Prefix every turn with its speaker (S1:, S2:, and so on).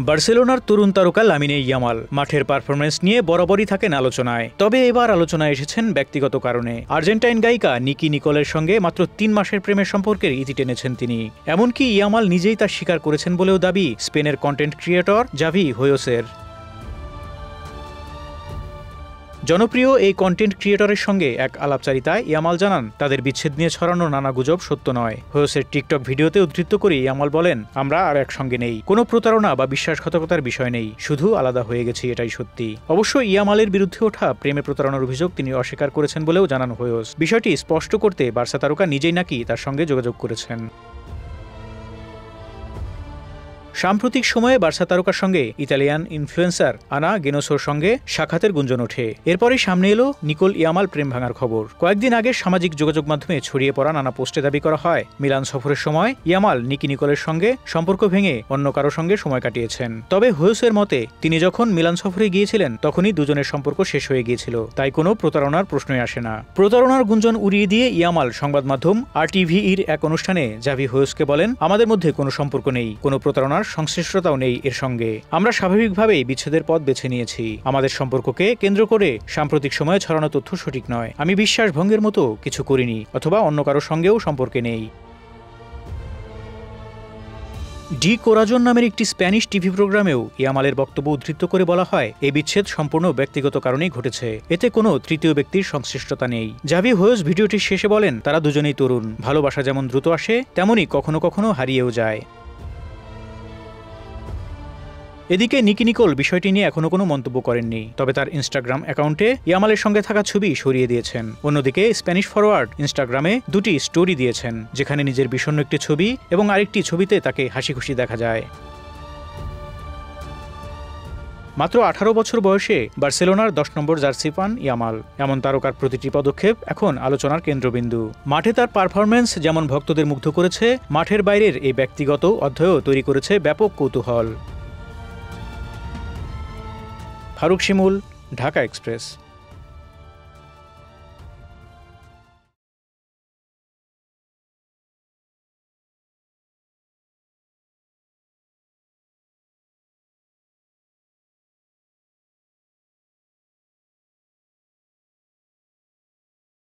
S1: বার্সেলোনার তরুণ তারকা Lamine Yamal মাঠের পারফরম্যান্স নিয়ে বরাবরই থাকেন আলোচনায়। তবে এবার আলোচনায় এসেছেন ব্যক্তিগত কারণে। আর্জেন্টাইন গায়িকা নিকি নিকোলের সঙ্গে মাত্র ৩ মাসের প্রেমের সম্পর্কের ইতি টেনেছেন তিনি। এমনকি ইয়ামাল নিজেই তা স্বীকার করেছেন বলেও দাবি স্পেনের কন্টেন্ট ক্রিয়েটর জাভি হোয়োসের। জনপ্রিয় এই কন্টেন্ট ক্রিয়েটরের সঙ্গে এক আলাপচারিতায় ইয়ামাল জানান তাদের বিচ্ছেদ নিয়ে ছড়ানো নানা গুজব সত্য নয়। হোয়োসের টিকটক ভিডিওতে উদ্ধৃত করে ইয়ামাল বলেন, আমরা আর একসঙ্গে নেই, কোনো প্রতারণা বা বিশ্বাসঘাতকতার বিষয় নেই, শুধু আলাদা হয়ে গেছি, এটাই সত্যি। অবশ্য ইয়ামালের বিরুদ্ধে ওঠা প্রেমে প্রতারণার অভিযোগ তিনি অস্বীকার করেছেন বলেও জানান হোয়োস। বিষয়টি স্পষ্ট করতে বার্সা তারকা নিজেই নাকি তার সঙ্গে যোগাযোগ করেছেন। সাম্প্রতিক সময়ে বার্সা তারকার সঙ্গে ইতালিয়ান ইনফ্লুয়েন্সার আনা গেনোসোর সঙ্গে সাক্ষাতের গুঞ্জন ওঠে। এরপরই সামনে এলো নিকোল ইয়ামাল প্রেম ভাঙার খবর। কয়েকদিন আগে সামাজিক যোগাযোগ মাধ্যমে ছড়িয়ে পড়া নানা পোস্টে দাবি করা হয় মিলান সফরের সময় ইয়ামাল নিকি নিকোলের সঙ্গে সম্পর্ক ভেঙে অন্য কারো সঙ্গে সময় কাটিয়েছেন। তবে হোয়োসের মতে তিনি যখন মিলান সফরে গিয়েছিলেন তখনই দুজনের সম্পর্ক শেষ হয়ে গিয়েছিল, তাই কোনো প্রতারণার প্রশ্নই আসে না। প্রতারণার গুঞ্জন উড়িয়ে দিয়ে ইয়ামাল সংবাদ মাধ্যম RTV-র এক অনুষ্ঠানে জাভি হোয়োসকে বলেন, আমাদের মধ্যে কোনো সম্পর্ক নেই, কোনো প্রতারণার সংশ্লিষ্টতাও নেই এর সঙ্গে। আমরা স্বাভাবিকভাবেই বিচ্ছেদের পথ বেছে নিয়েছি। আমাদের সম্পর্ককে কেন্দ্র করে সাম্প্রতিক সময়ে ছড়ানো তথ্য সঠিক নয়। আমি বিশ্বাস ভঙ্গের মতো কিছু করিনি অথবা অন্য কারো সঙ্গেও সম্পর্কে নেই। ডি কোরাজন নামের একটি স্প্যানিশ টিভি প্রোগ্রামেও ইয়ামালের বক্তব্য উদ্ধৃত করে বলা হয়, এই বিচ্ছেদ সম্পূর্ণ ব্যক্তিগত কারণেই ঘটেছে, এতে কোনো তৃতীয় ব্যক্তির সংশ্লিষ্টতা নেই। জাভি হোয়োস ভিডিওটির শেষে বলেন, তারা দুজনেই তরুণ, ভালোবাসা যেমন দ্রুত আসে তেমনই কখনো কখনো হারিয়েও যায়। এদিকে নিকি নিকোল বিষয়টি নিয়ে এখনো কোনো মন্তব্য করেননি, তবে তার ইনস্টাগ্রাম অ্যাকাউন্টে ইয়ামালের সঙ্গে থাকা ছবি সরিয়ে দিয়েছেন। অন্যদিকে স্প্যানিশ ফরওয়ার্ড ইনস্টাগ্রামে 2টি স্টোরি দিয়েছেন, যেখানে নিজের বিষণ্ণ একটি ছবি এবং আরেকটি ছবিতে তাকে হাসি খুশি দেখা যায়। মাত্র 18 বছর বয়সে বার্সেলোনার 10 নম্বর জার্সি পান ইয়ামাল। এমন তারকার প্রতিটি পদক্ষেপ এখন আলোচনার কেন্দ্রবিন্দু। মাঠে তার পারফরম্যান্স যেমন ভক্তদের মুগ্ধ করেছে, মাঠের বাইরের এই ব্যক্তিগত অধ্যায়ও তৈরি করেছে ব্যাপক কৌতূহল। ফারুক শিমুল, ঢাকা এক্সপ্রেস।